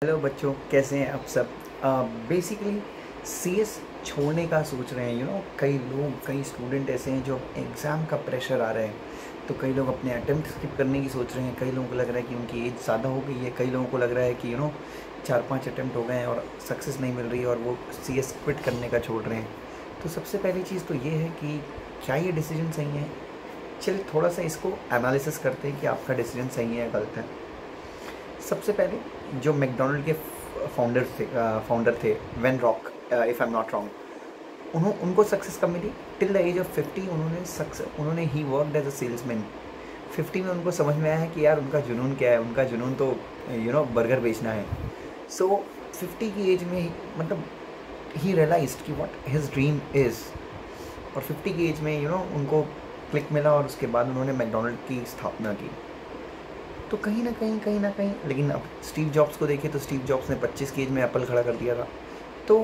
Hello बच्चों, कैसे हैं आप सब। बेसिकली सीएस छोड़ने का सोच रहे हैं। कई स्टूडेंट ऐसे हैं जो एग्ज़ाम का प्रेशर आ रहा है, तो कई लोग अपने अटेम्प्ट स्किप करने की सोच रहे हैं। कई लोगों को लग रहा है कि उनकी एज ज़्यादा हो गई है। कई लोगों को लग रहा है कि 4-5 अटेम्प्ट हो गए हैं और सक्सेस नहीं मिल रही है और वो सीएस क्विट करने का छोड़ रहे हैं। तो सबसे पहली चीज़ तो ये है कि क्या ये डिसीजन सही है। चलिए थोड़ा सा इसको एनालिसिस करते हैं कि आपका डिसीजन सही है या गलत है। सबसे पहले जो मैकडोनल्ड के फाउंडर थे वेन रॉक, if I am not wrong, उनको सक्सेस कब मिली? टिल द एज ऑफ 50 उन्होंने ही वर्कड एज अ सेल्समैन। 50 में उनको समझ में आया है कि यार उनका जुनून क्या है। उनका जुनून तो बर्गर बेचना है। सो 50 की एज में मतलब ही रियलाइज्ड कि व्हाट हिज ड्रीम इज़। और 50 की एज में उनको क्लिक मिला और उसके बाद उन्होंने मैकडोनल्ड की स्थापना की। तो कहीं ना कहीं लेकिन अब स्टीव जॉब्स को देखें तो स्टीव जॉब्स ने 25 की एज में एप्पल खड़ा कर दिया था। तो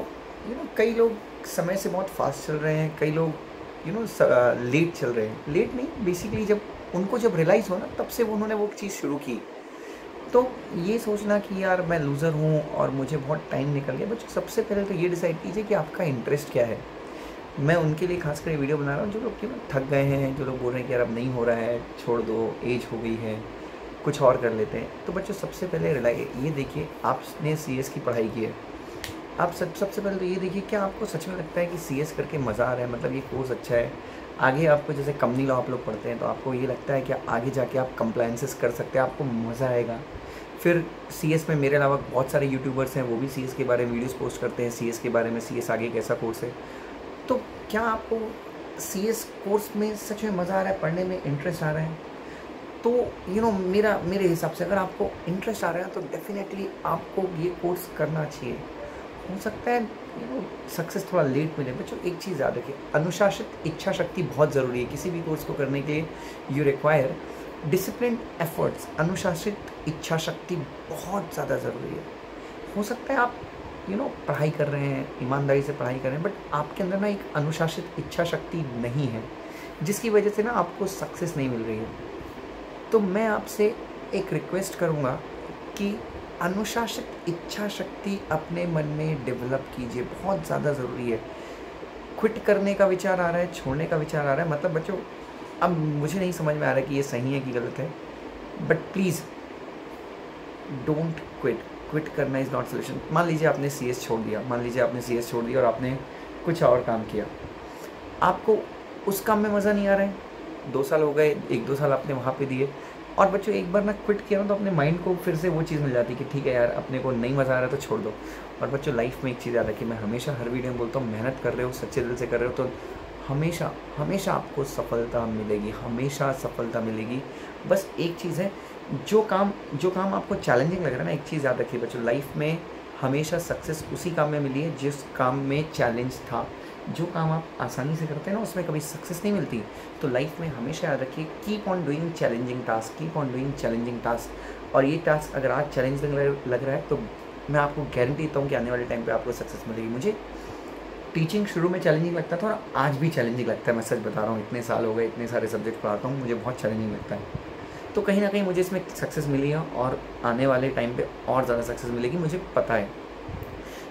कई लोग समय से बहुत फास्ट चल रहे हैं, कई लोग लेट चल रहे हैं। लेट नहीं, बेसिकली जब रियलाइज़ हो ना, तब से उन्होंने वो चीज़ शुरू की। तो ये सोचना कि यार मैं लूज़र हूँ और मुझे बहुत टाइम निकल गया, बच्चों सबसे पहले तो ये डिसाइड कीजिए कि आपका इंटरेस्ट क्या है। मैं उनके लिए खासकर ये वीडियो बना रहा हूँ जो लोग थक गए हैं, जो लोग बोल रहे हैं कि यार अब नहीं हो रहा है, छोड़ दो, एज हो गई है, कुछ और कर लेते हैं। तो बच्चों सबसे पहले ये देखिए, आपने सीएस की पढ़ाई की है। आप सबसे पहले तो ये देखिए, क्या आपको सच में लगता है कि सीएस करके मज़ा आ रहा है, मतलब ये कोर्स अच्छा है। आगे आपको जैसे कंपनी लॉ आप लोग पढ़ते हैं, तो आपको ये लगता है कि आगे जाके आप कंप्लायंसेस कर सकते हैं, आपको मज़ा आएगा। फिर सीएस में मेरे अलावा बहुत सारे यूट्यूबर्स हैं, वो भी सीएस के बारे में वीडियोस पोस्ट करते हैं, सीएस के बारे में, सीएस आगे कैसा कोर्स है। तो क्या आपको सीएस कोर्स में सच में मज़ा आ रहा है, पढ़ने में इंटरेस्ट आ रहा है? तो मेरे हिसाब से अगर आपको इंटरेस्ट आ रहा है तो डेफिनेटली आपको ये कोर्स करना चाहिए। हो सकता है सक्सेस थोड़ा लेट मिले। बच्चों एक चीज़ याद रखिए, अनुशासित इच्छा शक्ति बहुत ज़रूरी है। किसी भी कोर्स को करने के लिए यू रिक्वायर डिसिप्लिन एफर्ट्स। अनुशासित इच्छा शक्ति बहुत ज़्यादा ज़रूरी है। हो सकता है आप पढ़ाई कर रहे हैं, ईमानदारी से पढ़ाई कर रहे हैं, बट आपके अंदर ना एक अनुशासित इच्छा शक्ति नहीं है, जिसकी वजह से ना आपको सक्सेस नहीं मिल रही है। तो मैं आपसे एक रिक्वेस्ट करूँगा कि अनुशासित इच्छा शक्ति अपने मन में डेवलप कीजिए, बहुत ज़्यादा ज़रूरी है। क्विट करने का विचार आ रहा है, छोड़ने का विचार आ रहा है, मतलब बच्चों अब मुझे नहीं समझ में आ रहा है कि ये सही है कि गलत है, but please don't quit. Quit करना इज़ नॉट सोल्यूशन। मान लीजिए आपने सीएस छोड़ दिया, और आपने कुछ और काम किया, आपको उस काम में मज़ा नहीं आ रहा है। 2 साल हो गए, 1-2 साल आपने वहाँ पे दिए, और बच्चों एक बार ना क्विट किया ना, तो अपने माइंड को फिर से वो चीज़ मिल जाती है कि ठीक है यार, अपने को नहीं मज़ा आ रहा है तो छोड़ दो। और बच्चों लाइफ में एक चीज़ याद रखिए, मैं हमेशा हर वीडियो में बोलता हूँ, मेहनत कर रहे हो, सच्चे दिल से कर रहे हो, तो हमेशा आपको सफलता मिलेगी, हमेशा सफलता मिलेगी। बस एक चीज़ है, जो काम आपको चैलेंजिंग लग रहा है ना, एक चीज़ याद रखिए बच्चों, लाइफ में हमेशा सक्सेस उसी काम में मिली है जिस काम में चैलेंज था। जो काम आप आसानी से करते हैं ना, उसमें कभी सक्सेस नहीं मिलती। तो लाइफ में हमेशा याद रखिए, keep on doing challenging task. और ये टास्क अगर आज चैलेंजिंग लग रहा है, तो मैं आपको गारंटी देता हूँ कि आने वाले टाइम पे आपको सक्सेस मिलेगी। मुझे टीचिंग शुरू में चैलेंजिंग लगता था और आज भी चैलेंजिंग लगता है, मैं सच बता रहा हूँ। इतने साल हो गए, इतने सारे सब्जेक्ट पढ़ाता हूँ, मुझे बहुत चैलेंजिंग लगता है। तो कहीं ना कहीं मुझे इसमें सक्सेस मिली है और आने वाले टाइम पे और ज़्यादा सक्सेस मिलेगी, मुझे पता है।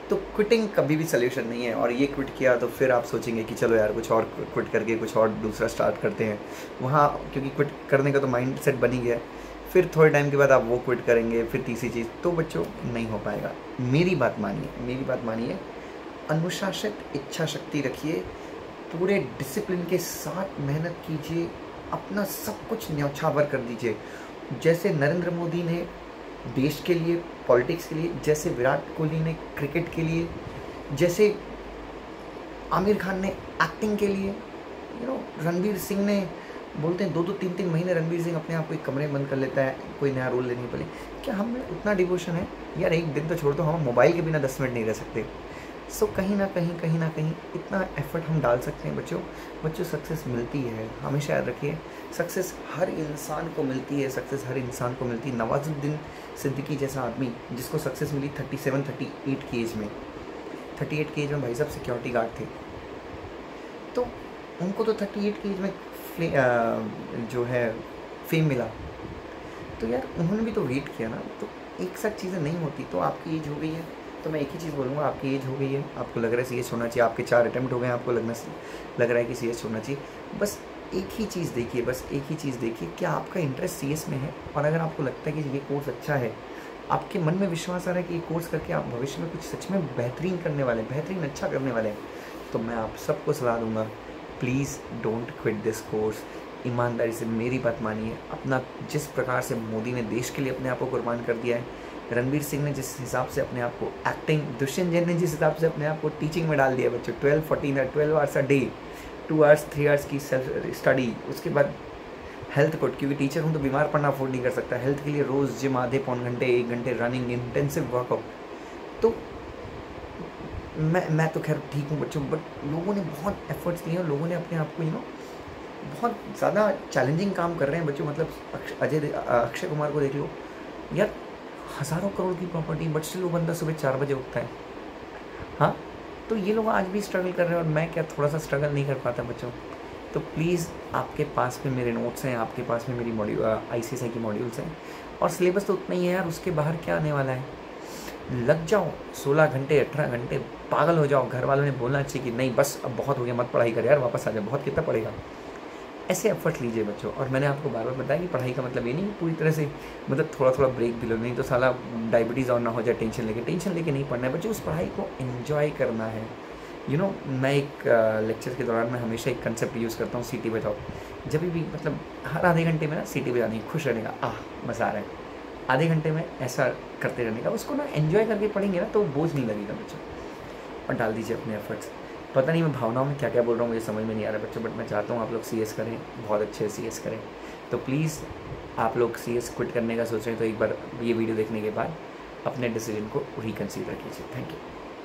तो क्विटिंग कभी भी सोल्यूशन नहीं है। और ये क्विट किया तो फिर आप सोचेंगे कि चलो यार, कुछ और क्विट करके कुछ और दूसरा स्टार्ट करते हैं वहाँ, क्योंकि क्विट करने का तो माइंड सेट बन ही गया। फिर थोड़े टाइम के बाद आप वो क्विट करेंगे, फिर तीसरी चीज़, तो बच्चों नहीं हो पाएगा। मेरी बात मानिए, अनुशासित इच्छा शक्ति रखिए, पूरे डिसिप्लिन के साथ मेहनत कीजिए, अपना सब कुछ न्यौछावर कर दीजिए। जैसे नरेंद्र मोदी ने देश के लिए, पॉलिटिक्स के लिए, जैसे विराट कोहली ने क्रिकेट के लिए, जैसे आमिर खान ने एक्टिंग के लिए, रणवीर सिंह ने, बोलते हैं 2-2 3-3 महीने रणवीर सिंह अपने आप को एक कमरे में बंद कर लेता है कोई नया रोल लेने के लिए। क्या हम में उतना डिवोशन है? यार एक दिन तो छोड़ दो, हम मोबाइल के बिना 10 मिनट नहीं रह सकते। सो कहीं ना कहीं इतना एफर्ट हम डाल सकते हैं बच्चों सक्सेस मिलती है। हमेशा याद रखिए, सक्सेस हर इंसान को मिलती है। नवाजुद्दीन सिद्दीकी जैसा आदमी, जिसको सक्सेस मिली 37-38 की एज में, 38 की एज में भाई साहब सिक्योरिटी गार्ड थे, तो उनको तो 38 की एज में जो है फेम मिला। तो यार उन्होंने भी तो वेट किया ना। तो एक साथ चीज़ें नहीं होती। तो आपकी एज हो गई है, तो मैं एक ही चीज़ बोलूँगा, आपकी एज हो गई है, आपको लग रहा है CS होना चाहिए, आपके 4 अटेम्प्ट हो गए हैं, आपको लग रहा है कि CS होना चाहिए। बस एक ही चीज़ देखिए, बस एक ही चीज़ देखिए, क्या आपका इंटरेस्ट CS में है? और अगर आपको लगता है कि ये कोर्स अच्छा है, आपके मन में विश्वास आ रहा है कि ये कोर्स करके आप भविष्य में कुछ सच में बेहतरीन करने वाले हैं, बेहतरीन अच्छा करने वाले हैं, तो मैं आप सबको सलाह दूंगा, please don't quit this course. ईमानदारी से मेरी बात मानिए। अपना जिस प्रकार से मोदी ने देश के लिए अपने आप को कुर्बान कर दिया है, रणवीर सिंह ने जिस हिसाब से अपने आप को एक्टिंग, दुष्यंत जैन ने जिस हिसाब से अपने आप को टीचिंग में डाल दिया बच्चों, 12 hours a day, 2 hours 3 hours की सेल्फ स्टडी, उसके बाद हेल्थ को, क्योंकि टीचर हूँ तो बीमार पड़ना अफोर्ड नहीं कर सकता, हेल्थ के लिए रोज़ जिम आधे पौन घंटे 1 घंटे रनिंग, इंटेंसिव वर्कआउट। तो मैं तो खैर ठीक हूँ बच्चों, बट लोगों ने बहुत एफर्ट्स लिए और लोगों ने अपने आप को बहुत ज़्यादा चैलेंजिंग काम कर रहे हैं बच्चों। मतलब अक्षय कुमार को देख लो यार, हज़ारों करोड़ की प्रॉपर्टी, बट स्टिल वो बंदा सुबह 4 बजे उठता है। हाँ, तो ये लोग आज भी स्ट्रगल कर रहे हैं और मैं क्या थोड़ा सा स्ट्रगल नहीं कर पाता बच्चों। तो प्लीज़ आपके पास में मेरे नोट्स हैं, आपके पास में मेरी ICSI की मॉड्यूल्स हैं, और सिलेबस तो उतना ही है यार, उसके बाहर क्या आने वाला है। लग जाओ 16 घंटे 18 घंटे, पागल हो जाओ। घर वालों ने बोलना चाहिए कि नहीं बस अब बहुत हो गया, मत पढ़ाई कर यार, वापस आ जाए, बहुत कितना पड़ेगा। ऐसे एफर्ट लीजिए बच्चों। और मैंने आपको बार बार बताया कि पढ़ाई का मतलब ये नहीं पूरी तरह से, मतलब थोड़ा थोड़ा ब्रेक भी लो, नहीं तो साला डायबिटीज़ और ना हो जाए टेंशन लेके नहीं पढ़ना है बच्चों। उस पढ़ाई को एंजॉय करना है। मैं एक लेक्चर के दौरान मैं हमेशा एक कंसेप्ट यूज़ करता हूँ, सीटी बजाओ। जब भी मतलब हर आधे घंटे में ना सीटी बजानी, खुश रहने का, मज़ा आ रहा है, आधे घंटे में ऐसा करते रहने का। उसको ना एंजॉय करके पढ़ेंगे ना तो बोझ नहीं लगेगा बच्चों। और डाल दीजिए अपने एफर्ट्स। पता नहीं मैं भावनाओं में क्या क्या बोल रहा हूँ, मुझे समझ में नहीं आ रहा बच्चों, बट मैं चाहता हूँ आप लोग CS करें, बहुत अच्छे CS करें। तो प्लीज़ आप लोग CS क्विट करने का सोच रहे हैं तो एक बार ये वीडियो देखने के बाद अपने डिसीजन को रिकन्सिडर कीजिए। Thank you.